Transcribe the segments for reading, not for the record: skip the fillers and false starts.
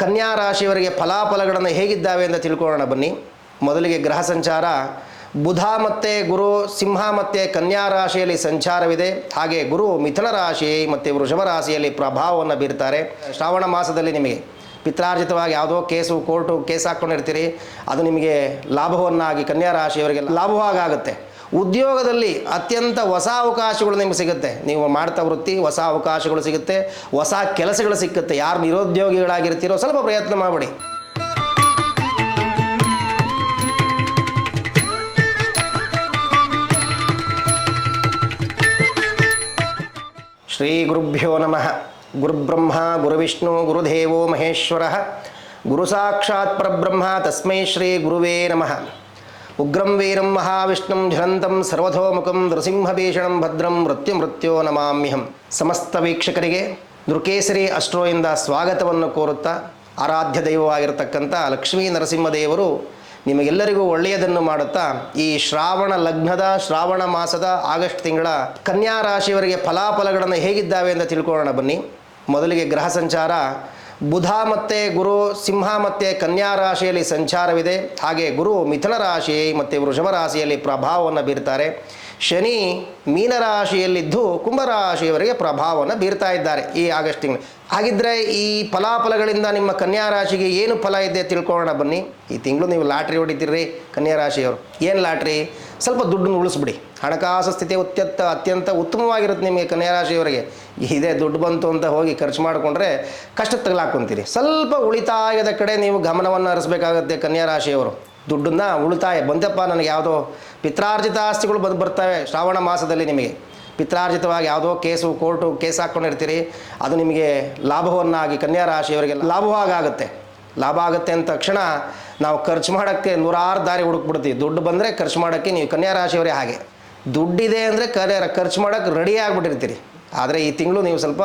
ಕನ್ಯಾ ರಾಶಿಯವರಿಗೆ ಫಲಾಫಲಗಳನ್ನು ಹೇಗಿದ್ದಾವೆ ಅಂತ ತಿಳ್ಕೊಳ್ಳೋಣ ಬನ್ನಿ. ಮೊದಲಿಗೆ ಗ್ರಹ ಸಂಚಾರ. ಬುಧ ಮತ್ತು ಗುರು ಸಿಂಹ ಮತ್ತು ಕನ್ಯಾ ರಾಶಿಯಲ್ಲಿ ಸಂಚಾರವಿದೆ. ಹಾಗೆ ಗುರು ಮಿಥುನ ರಾಶಿ ಮತ್ತು ವೃಷಭ ರಾಶಿಯಲ್ಲಿ ಪ್ರಭಾವವನ್ನು ಬೀರ್ತಾರೆ. ಶ್ರಾವಣ ಮಾಸದಲ್ಲಿ ನಿಮಗೆ ಪಿತ್ರಾರ್ಜಿತವಾಗಿ ಯಾವುದೋ ಕೋರ್ಟು ಕೇಸ್ ಹಾಕ್ಕೊಂಡಿರ್ತೀರಿ, ಅದು ನಿಮಗೆ ಲಾಭವನ್ನಾಗಿ ಕನ್ಯಾ ರಾಶಿಯವರಿಗೆ ಲಾಭವಾಗುತ್ತೆ. ಉದ್ಯೋಗದಲ್ಲಿ ಅತ್ಯಂತ ಹೊಸ ಅವಕಾಶಗಳು ನಿಮಗೆ ಸಿಗುತ್ತೆ. ನೀವು ಮಾಡ್ತಾ ವೃತ್ತಿ ಹೊಸ ಅವಕಾಶಗಳು ಸಿಗುತ್ತೆ, ಹೊಸ ಕೆಲಸಗಳು ಸಿಕ್ಕುತ್ತೆ. ಯಾರು ನಿರುದ್ಯೋಗಿಗಳಾಗಿರ್ತೀರೋ ಸ್ವಲ್ಪ ಪ್ರಯತ್ನ ಮಾಡಿಬಿಡಿ. ಶ್ರೀ ಗುರುಭ್ಯೋ ನಮಃ. ಗುರುಬ್ರಹ್ಮ ಗುರುವಿಷ್ಣು ಗುರುದೇವೋ ಮಹೇಶ್ವರ. ಗುರು ಸಾಕ್ಷಾತ್ ಪರಬ್ರಹ್ಮ ತಸ್ಮೈ ಶ್ರೀ ಗುರುವೇ ನಮಃ. ಉಗ್ರಂ ವೀರಂ ಮಹಾವಿಷ್ಣುಂ ಝಲಂತಂ ಸರ್ವಥೋಮುಖಂ ನೃಸಿಂಹಭೀಷಣಂ ಭದ್ರಂ ಮೃತ್ಯೋ ನಮಾಮ್ಯಹಂ. ಸಮಸ್ತ ವೀಕ್ಷಕರಿಗೆ ನೃಕೇಸರಿ ಅಸ್ಟ್ರೋಯಿಂದ ಸ್ವಾಗತವನ್ನು ಕೋರುತ್ತಾ, ಆರಾಧ್ಯ ದೈವವಾಗಿರತಕ್ಕಂಥ ಲಕ್ಷ್ಮೀ ನರಸಿಂಹದೇವರು ನಿಮಗೆಲ್ಲರಿಗೂ ಒಳ್ಳೆಯದನ್ನು ಮಾಡುತ್ತಾ, ಈ ಶ್ರಾವಣ ಲಗ್ನದ ಶ್ರಾವಣ ಮಾಸದ ಆಗಸ್ಟ್ ತಿಂಗಳ ಕನ್ಯಾ ರಾಶಿಯವರಿಗೆ ಫಲಾಫಲಗಳನ್ನು ಹೇಗಿದ್ದಾವೆ ಅಂತ ತಿಳ್ಕೊಳ್ಳೋಣ ಬನ್ನಿ. ಮೊದಲಿಗೆ ಗ್ರಹ ಸಂಚಾರ. ಬುಧ ಮತ್ತು ಗುರು ಸಿಂಹ ಮತ್ತು ಕನ್ಯಾ ರಾಶಿಯಲ್ಲಿ ಸಂಚಾರವಿದೆ. ಹಾಗೆ ಗುರು ಮಿಥುನ ರಾಶಿ ಮತ್ತು ವೃಷಭ ರಾಶಿಯಲ್ಲಿ ಪ್ರಭಾವವನ್ನು ಬೀರ್ತಾರೆ. ಶನಿ ಮೀನರಾಶಿಯಲ್ಲಿದ್ದು ಕುಂಭರಾಶಿಯವರಿಗೆ ಪ್ರಭಾವವನ್ನು ಬೀರ್ತಾ ಇದ್ದಾರೆ ಈ ಆಗಸ್ಟ್ ತಿಂಗಳು. ಹಾಗಿದ್ದರೆ ಈ ಫಲಾಫಲಗಳಿಂದ ನಿಮ್ಮ ಕನ್ಯಾ ರಾಶಿಗೆ ಏನು ಫಲ ಇದೆ ತಿಳ್ಕೊಳ್ಳೋಣ ಬನ್ನಿ. ಈ ತಿಂಗಳು ನೀವು ಲಾಟ್ರಿ ಹೊಡಿತೀರಿ ಕನ್ಯಾ ರಾಶಿಯವರು. ಏನು ಲಾಟ್ರಿ? ಸ್ವಲ್ಪ ದುಡ್ಡನ್ನು ಉಳಿಸ್ಬಿಡಿ. ಹಣಕಾಸು ಸ್ಥಿತಿ ಅತ್ಯಂತ ಉತ್ತಮವಾಗಿರುತ್ತೆ ನಿಮಗೆ ಕನ್ಯಾ ರಾಶಿಯವರಿಗೆ. ಇದೇ ದುಡ್ಡು ಬಂತು ಅಂತ ಹೋಗಿ ಖರ್ಚು ಮಾಡಿಕೊಂಡ್ರೆ ಕಷ್ಟ ತಗಲಾಕೊಂತೀರಿ. ಸ್ವಲ್ಪ ಉಳಿತಾಯದ ಕಡೆ ನೀವು ಗಮನವನ್ನು ಹರಿಸಬೇಕಾಗುತ್ತೆ ಕನ್ಯಾ ರಾಶಿಯವರು. ದುಡ್ಡನ್ನು ಉಳಿತಾಯ ಬಂದಪ್ಪ, ನನಗೆ ಯಾವುದೋ ಪಿತ್ರಾರ್ಜಿತ ಆಸ್ತಿಗಳು ಬರ್ತವೆ ಶ್ರಾವಣ ಮಾಸದಲ್ಲಿ. ನಿಮಗೆ ಪಿತ್ರಾರ್ಜಿತವಾಗಿ ಯಾವುದೋ ಕೋರ್ಟು ಕೇಸ್ ಹಾಕ್ಕೊಂಡಿರ್ತೀರಿ, ಅದು ನಿಮಗೆ ಲಾಭವನ್ನಾಗಿ ಕನ್ಯಾ ರಾಶಿಯವರಿಗೆ ಲಾಭವಾಗುತ್ತೆ. ಲಾಭ ಆಗುತ್ತೆ ಅಂದ ತಕ್ಷಣ ನಾವು ಖರ್ಚು ಮಾಡೋಕ್ಕೆ ನೂರಾರು ದಾರಿ ಹುಡುಕ್ಬಿಡ್ತೀವಿ. ದುಡ್ಡು ಬಂದರೆ ಖರ್ಚು ಮಾಡೋಕ್ಕೆ ನೀವು ಕನ್ಯಾ ರಾಶಿಯವರೇ ಹಾಗೆ. ದುಡ್ಡಿದೆ ಅಂದರೆ ಖರ್ಚು ಮಾಡೋಕ್ಕೆ ರೆಡಿ ಆಗಿಬಿಟ್ಟಿರ್ತೀರಿ. ಆದರೆ ಈ ತಿಂಗಳು ನೀವು ಸ್ವಲ್ಪ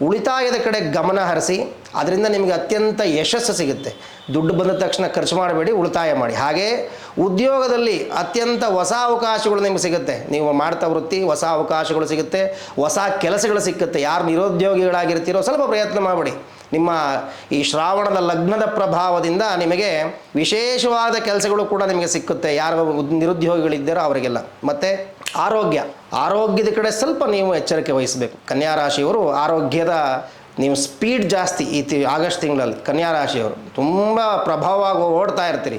ಉಳಿತಾಯದ ಕಡೆ ಗಮನ ಹರಿಸಿ, ಅದರಿಂದ ನಿಮಗೆ ಅತ್ಯಂತ ಯಶಸ್ಸು ಸಿಗುತ್ತೆ. ದುಡ್ಡು ಬಂದ ತಕ್ಷಣ ಖರ್ಚು ಮಾಡಬೇಡಿ, ಉಳಿತಾಯ ಮಾಡಿ. ಹಾಗೆ ಉದ್ಯೋಗದಲ್ಲಿ ಅತ್ಯಂತ ಹೊಸ ಅವಕಾಶಗಳು ನಿಮಗೆ ಸಿಗುತ್ತೆ. ನೀವು ಮಾಡ್ತಾ ವೃತ್ತಿ ಹೊಸ ಅವಕಾಶಗಳು ಸಿಗುತ್ತೆ, ಹೊಸ ಕೆಲಸಗಳು ಸಿಕ್ಕುತ್ತೆ. ಯಾರು ನಿರುದ್ಯೋಗಿಗಳಾಗಿರ್ತೀರೋ ಸ್ವಲ್ಪ ಪ್ರಯತ್ನ ಮಾಡಿಬಿಡಿ. ನಿಮ್ಮ ಈ ಶ್ರಾವಣದ ಲಗ್ನದ ಪ್ರಭಾವದಿಂದ ನಿಮಗೆ ವಿಶೇಷವಾದ ಕೆಲಸಗಳು ಕೂಡ ನಿಮಗೆ ಸಿಕ್ಕುತ್ತೆ, ಯಾರು ನಿರುದ್ಯೋಗಿಗಳಿದ್ದಾರೋ ಅವರಿಗೆಲ್ಲ. ಮತ್ತು ಆರೋಗ್ಯದ ಕಡೆ ಸ್ವಲ್ಪ ನೀವು ಎಚ್ಚರಿಕೆ ವಹಿಸಬೇಕು. ಕನ್ಯಾ ರಾಶಿಯವರು ಆರೋಗ್ಯದ ನೀವು ಸ್ಪೀಡ್ ಜಾಸ್ತಿ ಈ ಆಗಸ್ಟ್ ತಿಂಗಳಲ್ಲಿ. ಕನ್ಯಾ ರಾಶಿಯವರು ತುಂಬ ಪ್ರಭಾವವಾಗಿ ಓಡ್ತಾ ಇರ್ತೀರಿ.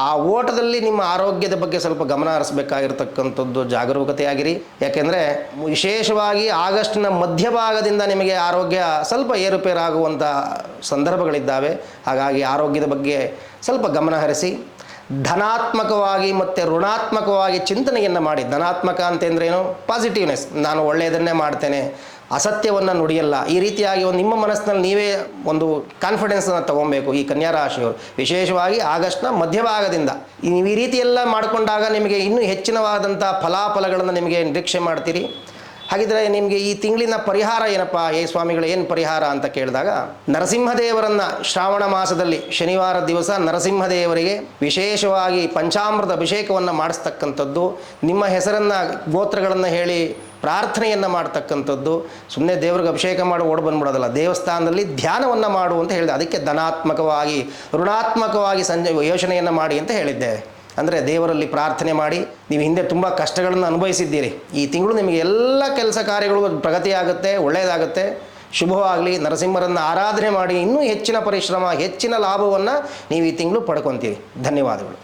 ಆ ಓಟದಲ್ಲಿ ನಿಮ್ಮ ಆರೋಗ್ಯದ ಬಗ್ಗೆ ಸ್ವಲ್ಪ ಗಮನ ಹರಿಸಬೇಕಾಗಿರ್ತಕ್ಕಂಥದ್ದು, ಜಾಗರೂಕತೆಯಾಗಿರಿ. ಯಾಕೆಂದರೆ ವಿಶೇಷವಾಗಿ ಆಗಸ್ಟ್ನ ಮಧ್ಯಭಾಗದಿಂದ ನಿಮಗೆ ಆರೋಗ್ಯ ಸ್ವಲ್ಪ ಏರುಪೇರಾಗುವಂಥ ಸಂದರ್ಭಗಳಿದ್ದಾವೆ. ಹಾಗಾಗಿ ಆರೋಗ್ಯದ ಬಗ್ಗೆ ಸ್ವಲ್ಪ ಗಮನ ಹರಿಸಿ, ಧನಾತ್ಮಕವಾಗಿ ಮತ್ತು ಋಣಾತ್ಮಕವಾಗಿ ಚಿಂತನೆಯನ್ನು ಮಾಡಿ. ಧನಾತ್ಮಕ ಅಂತಂದ್ರೇನು? ಪಾಸಿಟಿವ್ನೆಸ್. ನಾನು ಒಳ್ಳೆಯದನ್ನೇ ಮಾಡ್ತೇನೆ, ಅಸತ್ಯವನ್ನು ನುಡಿಯಲ್ಲ. ಈ ರೀತಿಯಾಗಿ ನಿಮ್ಮ ಮನಸ್ಸಿನಲ್ಲಿ ನೀವೇ ಒಂದು ಕಾನ್ಫಿಡೆನ್ಸನ್ನು ತೊಗೊಬೇಕು ಈ ಕನ್ಯಾ ರಾಶಿಯವರು. ವಿಶೇಷವಾಗಿ ಆಗಸ್ಟ್ನ ಮಧ್ಯಭಾಗದಿಂದ ನೀವು ಈ ರೀತಿಯೆಲ್ಲ ಮಾಡಿಕೊಂಡಾಗ ನಿಮಗೆ ಇನ್ನೂ ಹೆಚ್ಚಿನವಾದಂಥ ಫಲಾಫಲಗಳನ್ನು ನಿಮಗೆ ನಿರೀಕ್ಷೆ ಮಾಡ್ತೀರಿ. ಹಾಗಿದ್ರೆ ನಿಮಗೆ ಈ ತಿಂಗಳಿನ ಪರಿಹಾರ ಏನಪ್ಪ? ಸ್ವಾಮಿಗಳು ಏನು ಪರಿಹಾರ ಅಂತ ಕೇಳಿದಾಗ, ನರಸಿಂಹದೇವರನ್ನು ಶ್ರಾವಣ ಮಾಸದಲ್ಲಿ ಶನಿವಾರ ದಿವಸ ನರಸಿಂಹದೇವರಿಗೆ ವಿಶೇಷವಾಗಿ ಪಂಚಾಮೃತ ಅಭಿಷೇಕವನ್ನು ಮಾಡಿಸ್ತಕ್ಕಂಥದ್ದು, ನಿಮ್ಮ ಹೆಸರನ್ನು ಗೋತ್ರಗಳನ್ನು ಹೇಳಿ ಪ್ರಾರ್ಥನೆಯನ್ನು ಮಾಡ್ತಕ್ಕಂಥದ್ದು. ಸುಮ್ಮನೆ ದೇವ್ರಿಗೆ ಅಭಿಷೇಕ ಮಾಡಿ ಓಡಿ ಬಂದ್ಬಿಡೋದಲ್ಲ, ದೇವಸ್ಥಾನದಲ್ಲಿ ಧ್ಯಾನವನ್ನು ಮಾಡು ಅಂತ ಹೇಳಿದೆ. ಅದಕ್ಕೆ ಧನಾತ್ಮಕವಾಗಿ ಋಣಾತ್ಮಕವಾಗಿ ಯೋಚನೆಯನ್ನು ಮಾಡಿ ಅಂತ ಹೇಳಿದ್ದೇವೆ. ಅಂದರೆ ದೇವರಲ್ಲಿ ಪ್ರಾರ್ಥನೆ ಮಾಡಿ. ನೀವು ಹಿಂದೆ ತುಂಬ ಕಷ್ಟಗಳನ್ನು ಅನುಭವಿಸಿದ್ದೀರಿ. ಈ ತಿಂಗಳು ನಿಮಗೆ ಎಲ್ಲ ಕೆಲಸ ಕಾರ್ಯಗಳು ಪ್ರಗತಿಯಾಗುತ್ತೆ, ಒಳ್ಳೆಯದಾಗುತ್ತೆ, ಶುಭವಾಗಲಿ. ನರಸಿಂಹರನ್ನು ಆರಾಧನೆ ಮಾಡಿ ಇನ್ನೂ ಹೆಚ್ಚಿನ ಪರಿಶ್ರಮ, ಹೆಚ್ಚಿನ ಲಾಭವನ್ನು ನೀವು ಈ ತಿಂಗಳು ಪಡ್ಕೊತೀರಿ. ಧನ್ಯವಾದಗಳು.